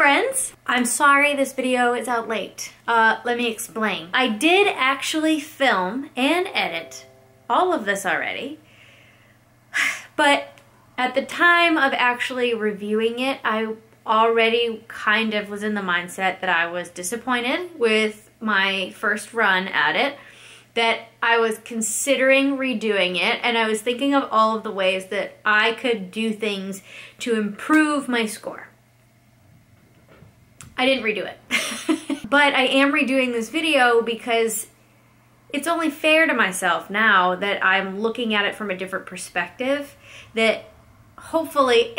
friends. I'm sorry this video is out late. Let me explain. I did actually film and edit all of this already, but at the time of actually reviewing it, I already kind of was in the mindset that I was disappointed with my first run at it, that I was considering redoing it, and I was thinking of all of the ways that I could do things to improve my score. I didn't redo it. But I am redoing this video because it's only fair to myself now that I'm looking at it from a different perspective, that hopefully,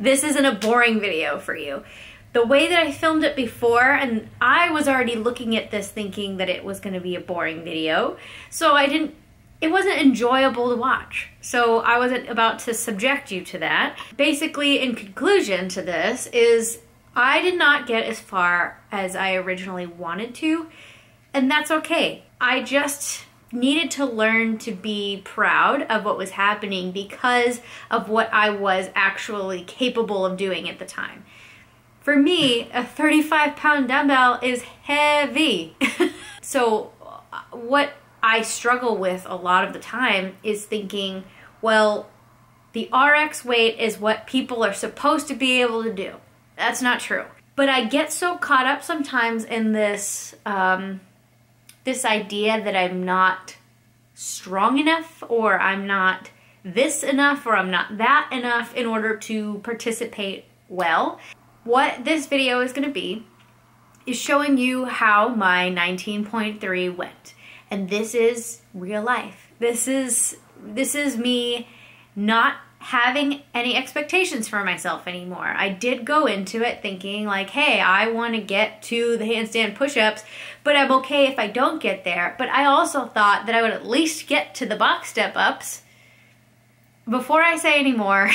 this isn't a boring video for you. The way that I filmed it before, and I was already looking at this thinking that it was going to be a boring video, so it wasn't enjoyable to watch. So I wasn't about to subject you to that. Basically, in conclusion to this is I did not get as far as I originally wanted to, and that's okay. I just needed to learn to be proud of what was happening because of what I was actually capable of doing at the time. For me, a 35-pound dumbbell is heavy. So what I struggle with a lot of the time is thinking, well, the RX weight is what people are supposed to be able to do. That's not true. But I get so caught up sometimes in this, this idea that I'm not strong enough, or I'm not this enough, or I'm not that enough in order to participate well. What this video is going to be is showing you how my 19.3 went. And this is real life. This is me not having any expectations for myself anymore. I did go into it thinking like, hey, I want to get to the handstand push-ups, but I'm okay if I don't get there. But I also thought that I would at least get to the box step-ups. Before I say any more,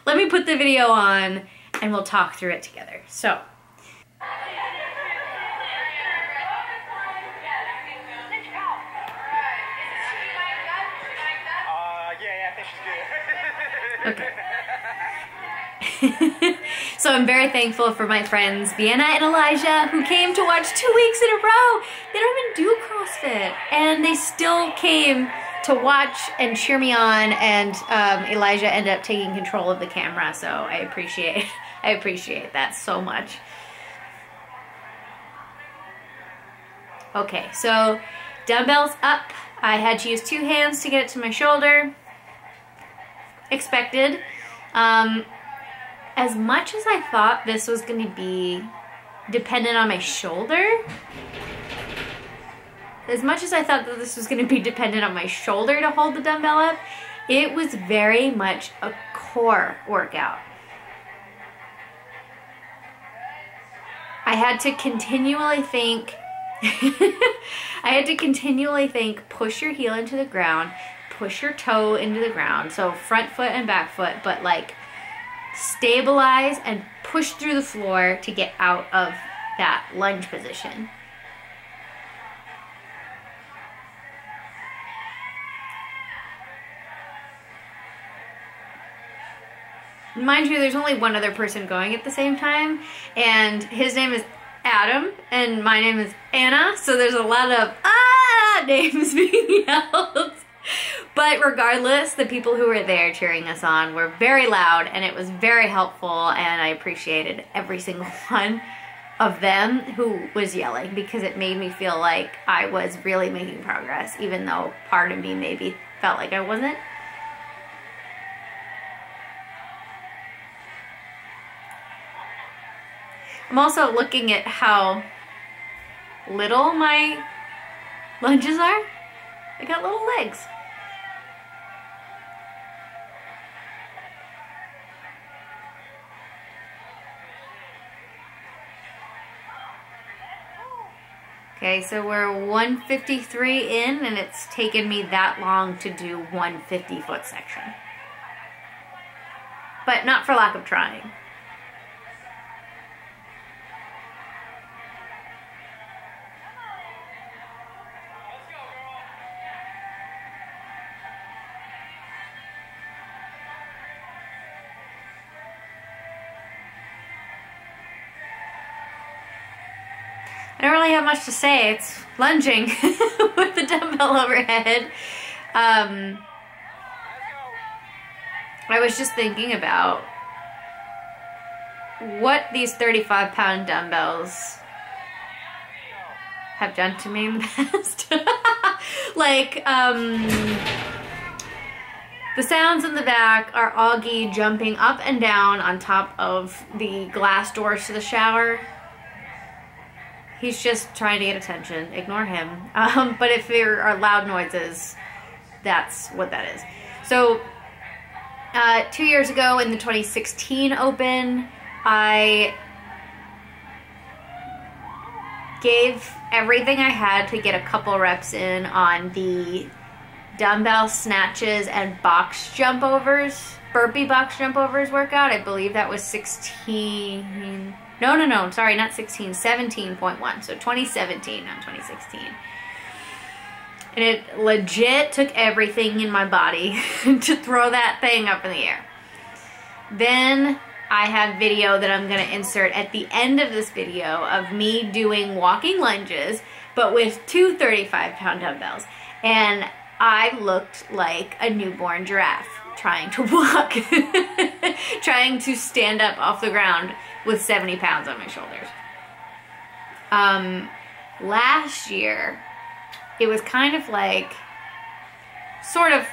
let me put the video on and we'll talk through it together. So. Okay. So I'm very thankful for my friends Vienna and Elijah, who came to watch 2 weeks in a row. They don't even do CrossFit, and they still came to watch and cheer me on, and Elijah ended up taking control of the camera, so I appreciate that so much. Okay, so dumbbells up. I had to use 2 hands to get it to my shoulder. Expected. As much as I thought this was going to be dependent on my shoulder, to hold the dumbbell up, it was very much a core workout. I had to continually think, push your heel into the ground, push your toe into the ground, so front foot and back foot, but like stabilize and push through the floor to get out of that lunge position. Mind you, there's only one other person going at the same time, and his name is Adam, and my name is Anna, so there's a lot of names being yelled. But regardless, the people who were there cheering us on were very loud, and it was very helpful, and I appreciated every single one of them who was yelling, because it made me feel like I was really making progress, even though part of me maybe felt like I wasn't. I'm also looking at how little my lunges are. I got little legs. Okay, so we're 153 in, and it's taken me that long to do 150 foot section. But not for lack of trying. I don't really have much to say. It's lunging with the dumbbell overhead. I was just thinking about what these 35-pound dumbbells have done to me in the past. Like, the sounds in the back are Augie jumping up and down on top of the glass doors to the shower. He's just trying to get attention. Ignore him. But if there are loud noises, that's what that is. So, 2 years ago in the 2016 Open, I gave everything I had to get a couple reps in on the dumbbell snatches and box jump overs, burpee box jump overs workout. I believe that was 16, no, sorry, not 16, 17.1, so 2017, not 2016. And it legit took everything in my body to throw that thing up in the air. Then I have video that I'm gonna insert at the end of this video of me doing walking lunges, but with two 35-pound dumbbells. And I looked like a newborn giraffe trying to walk, trying to stand up off the ground with 70 pounds on my shoulders. Last year, it was kind of like sort of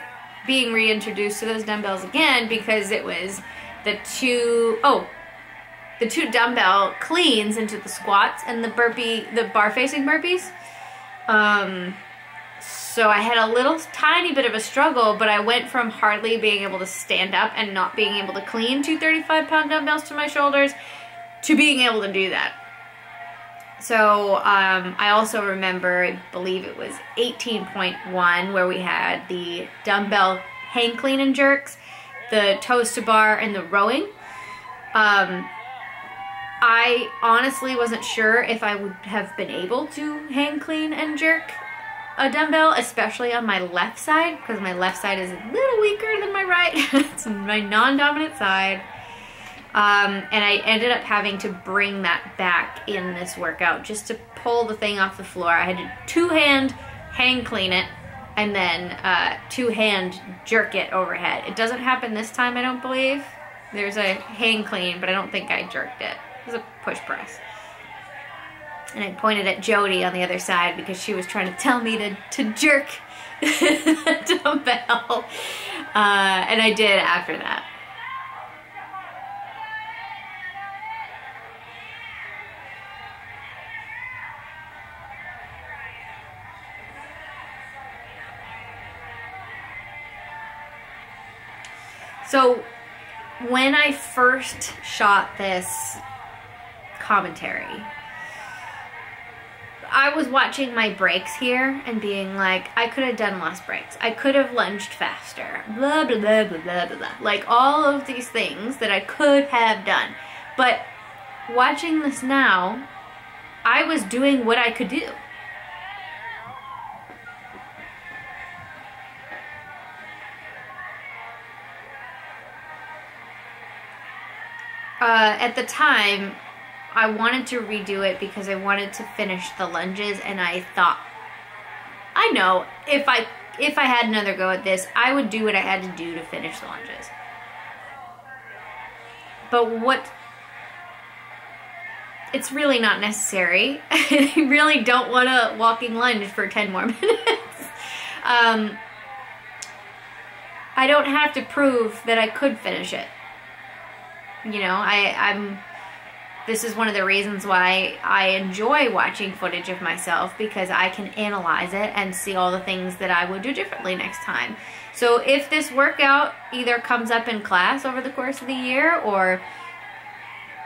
being reintroduced to those dumbbells again, because it was the two dumbbell cleans into the squats and the bar facing burpees. So I had a little tiny bit of a struggle, but I went from hardly being able to stand up and not being able to clean two 35-pound dumbbells to my shoulders to being able to do that. So I also remember, I believe it was 18.1, where we had the dumbbell hang clean and jerks, the toes to bar, and the rowing. I honestly wasn't sure if I would have been able to hang clean and jerk a dumbbell, especially on my left side, because my left side is a little weaker than my right. It's my non-dominant side. And I ended up having to bring that back in this workout just to pull the thing off the floor. I had to two-hand hang clean it and then two-hand jerk it overhead. It doesn't happen this time, I don't believe. There's a hang clean, but I don't think I jerked it. It was a push press. And I pointed at Jody on the other side because she was trying to tell me to jerk the dumbbell. And I did after that. So when I first shot this commentary, I was watching my breaks here and being like, I could have done less breaks. I could have lunged faster. Blah, blah, blah, blah, blah, blah, blah. Like all of these things that I could have done. But watching this now, I was doing what I could do. At the time, I wanted to redo it because I wanted to finish the lunges, and I thought, I know, if I had another go at this, I would do what I had to do to finish the lunges. But it's really not necessary. I really don't want to walking lunge for 10 more minutes. I don't have to prove that I could finish it. You know, this is one of the reasons why I enjoy watching footage of myself, because I can analyze it and see all the things that I would do differently next time. So if this workout either comes up in class over the course of the year, or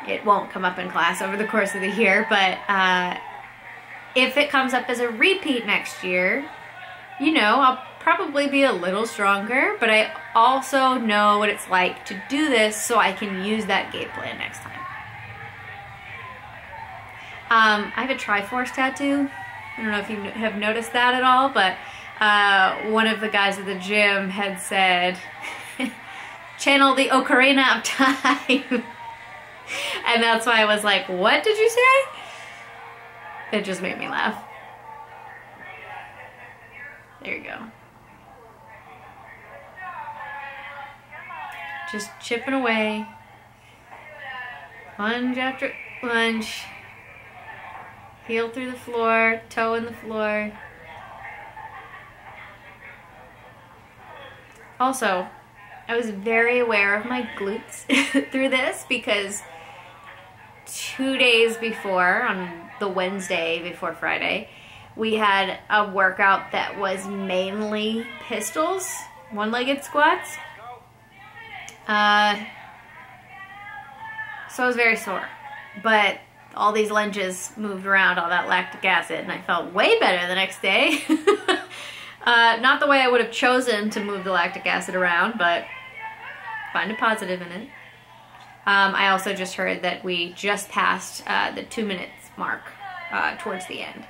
it won't come up in class over the course of the year, but if it comes up as a repeat next year, you know, I'll probably be a little stronger, but I also know what it's like to do this, so I can use that game plan next time. I have a Triforce tattoo. I don't know if you have noticed that at all, but one of the guys at the gym had said, channel the Ocarina of Time. And that's why I was like, what did you say? It just made me laugh. There you go. Just chipping away. Lunge after lunge. Heel through the floor, toe in the floor. Also, I was very aware of my glutes through this because 2 days before, on the Wednesday before Friday, we had a workout that was mainly pistols, one-legged squats. So I was very sore, but all these lunges moved around all that lactic acid, and I felt way better the next day. Not the way I would have chosen to move the lactic acid around, but find a positive in it. I also just heard that we just passed the 2 minutes mark towards the end.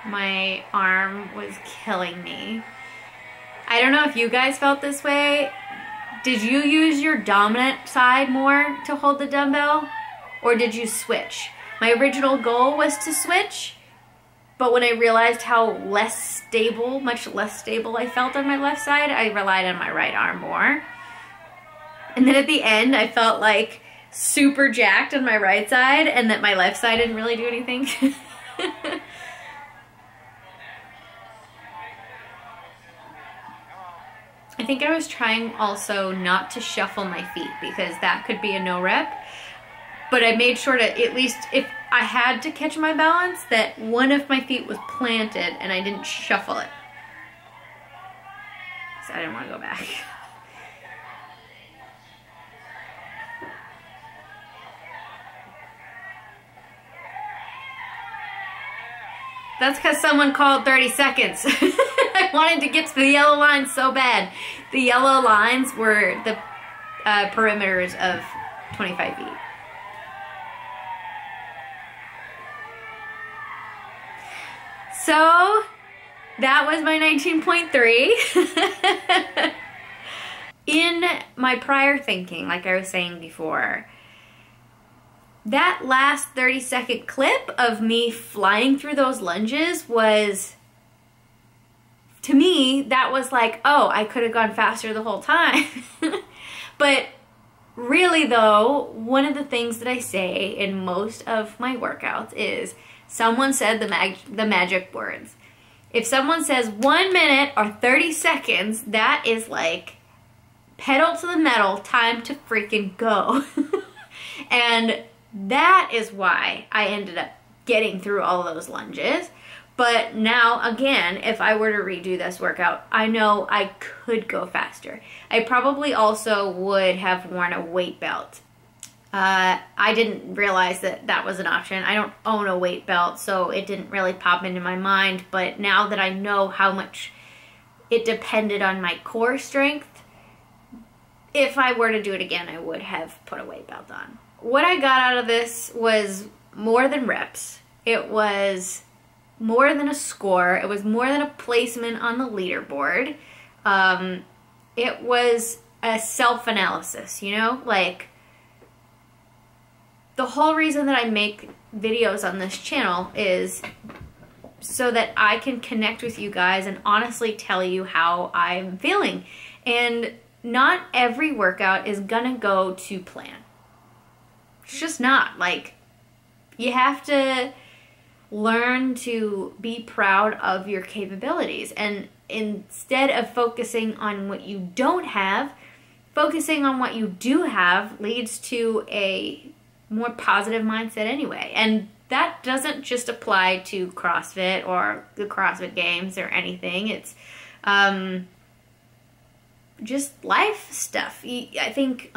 My arm was killing me. I don't know if you guys felt this way. Did you use your dominant side more to hold the dumbbell? Or did you switch? My original goal was to switch, but when I realized how much less stable I felt on my left side, I relied on my right arm more. And then at the end, I felt like super jacked on my right side and that my left side didn't really do anything. I think I was trying also not to shuffle my feet because that could be a no rep. But I made sure to, at least if I had to catch my balance, that one of my feet was planted and I didn't shuffle it. So I didn't want to go back. That's because someone called 30 seconds. I wanted to get to the yellow lines so bad. The yellow lines were the perimeters of 25 feet. So that was my 19.3. In my prior thinking, like I was saying before, that last 30-second clip of me flying through those lunges was, to me, that was like, oh, I could have gone faster the whole time. But really though, one of the things that I say in most of my workouts is, someone said the magic words. If someone says 1 minute or 30 seconds, that is like pedal to the metal, time to freaking go. And that is why I ended up getting through all those lunges. But now, again, if I were to redo this workout, I know I could go faster. I probably also would have worn a weight belt. I didn't realize that that was an option. I don't own a weight belt, so it didn't really pop into my mind. But now that I know how much it depended on my core strength, if I were to do it again, I would have put a weight belt on. What I got out of this was more than reps. It was more than a score. It was more than a placement on the leaderboard. It was a self-analysis, you know? Like, the whole reason that I make videos on this channel is so that I can connect with you guys and honestly tell you how I'm feeling. And not every workout is gonna go to plan. It's just not. Like, you have to learn to be proud of your capabilities. And instead of focusing on what you don't have, focusing on what you do have leads to a more positive mindset anyway. And that doesn't just apply to CrossFit or the CrossFit Games or anything. It's just life stuff. I think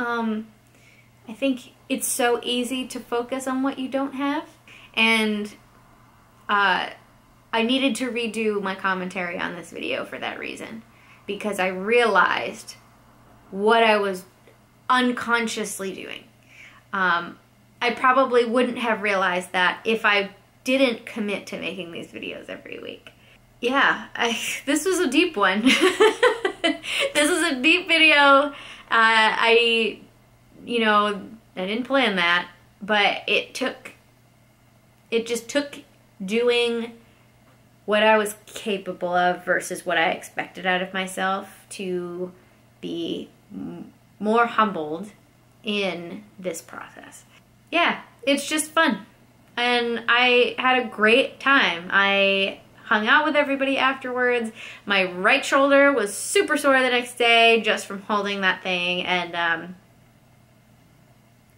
it's so easy to focus on what you don't have, and I I needed to redo my commentary on this video for that reason, because I realized what I was unconsciously doing. I probably wouldn't have realized that if I didn't commit to making these videos every week. Yeah, this was a deep one. This is a deep video. I didn't plan that, but it just took doing what I was capable of versus what I expected out of myself to be more humbled in this process. Yeah, it's just fun. And I had a great time. I hung out with everybody afterwards. My right shoulder was super sore the next day just from holding that thing. And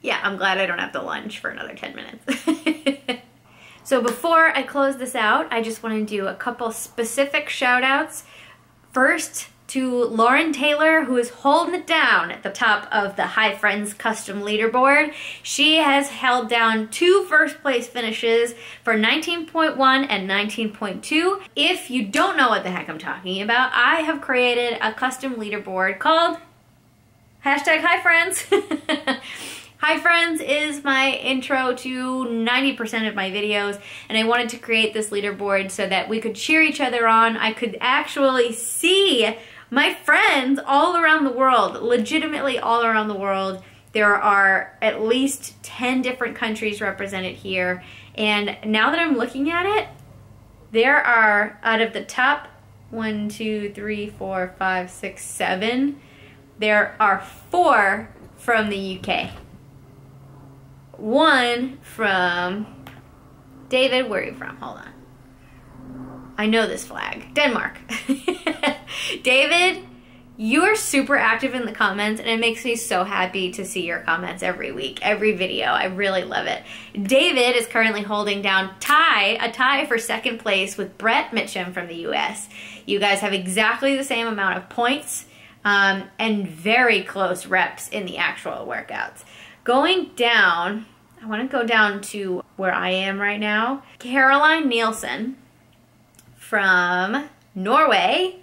yeah, I'm glad I don't have to lunge for another 10 minutes. So before I close this out, I just want to do a couple specific shout outs. First, to Lauren Taylor, who is holding it down at the top of the Hi Friends Custom Leaderboard. She has held down 2 first place finishes for 19.1 and 19.2. If you don't know what the heck I'm talking about, I have created a custom leaderboard called #HiFriends. Hi Friends is my intro to 90% of my videos, and I wanted to create this leaderboard so that we could cheer each other on. I could actually see my friends all around the world, legitimately all around the world. There are at least 10 different countries represented here, and now that I'm looking at it, there are, out of the top 1, 2, 3, 4, 5, 6, 7, there are 4 from the UK. 1 from David. Where are you from? Hold on. I know this flag. Denmark. David, you are super active in the comments, and it makes me so happy to see your comments every week, every video. I really love it. David is currently holding down a tie for second place with Brett Mitchum from the US. You guys have exactly the same amount of points and very close reps in the actual workouts. Going down, I want to go down to where I am right now. Caroline Nielsen from Norway.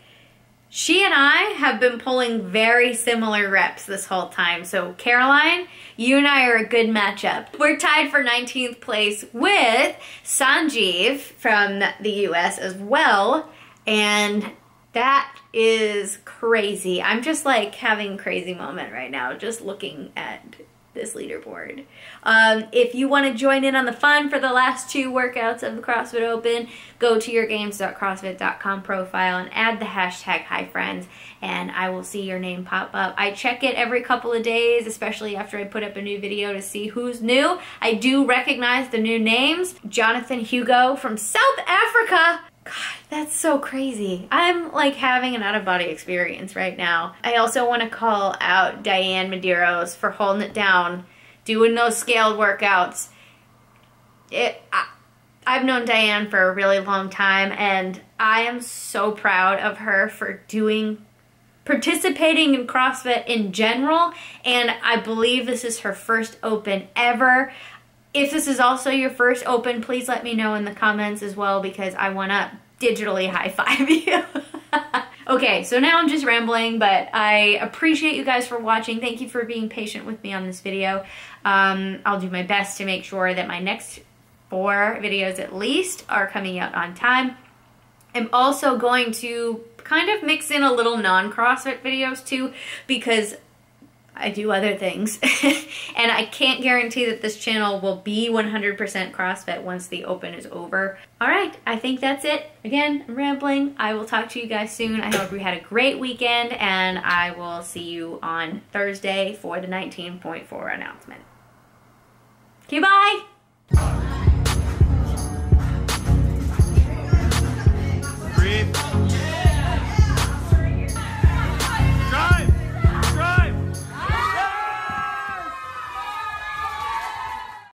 She and I have been pulling very similar reps this whole time. So Caroline, you and I are a good matchup. We're tied for 19th place with Sanjeev from the US as well. And that is crazy. I'm just like having a crazy moment right now just looking at this leaderboard. If you want to join in on the fun for the last 2 workouts of the CrossFit Open, go to yourgames.crossfit.com profile and add the #HiFriends, and I will see your name pop up. I check it every couple of days, especially after I put up a new video, to see who's new. I do recognize the new names. Jonathan Hugo from South Africa. God, that's so crazy. I'm like having an out-of-body experience right now. I also want to call out Diane Medeiros for holding it down, doing those scaled workouts. I've known Diane for a really long time, and I am so proud of her for participating in CrossFit in general, and I believe this is her first Open ever. If this is also your first Open, please let me know in the comments as well, because I want to digitally high-five you. Okay, so now I'm just rambling, but I appreciate you guys for watching. Thank you for being patient with me on this video. I'll do my best to make sure that my next 4 videos at least are coming out on time. I'm also going to kind of mix in a little non-CrossFit videos too, because I do other things. And I can't guarantee that this channel will be 100% CrossFit once the Open is over. All right, I think that's it. Again, I'm rambling. I will talk to you guys soon. I hope you had a great weekend, and I will see you on Thursday for the 19.4 announcement. Okay, bye!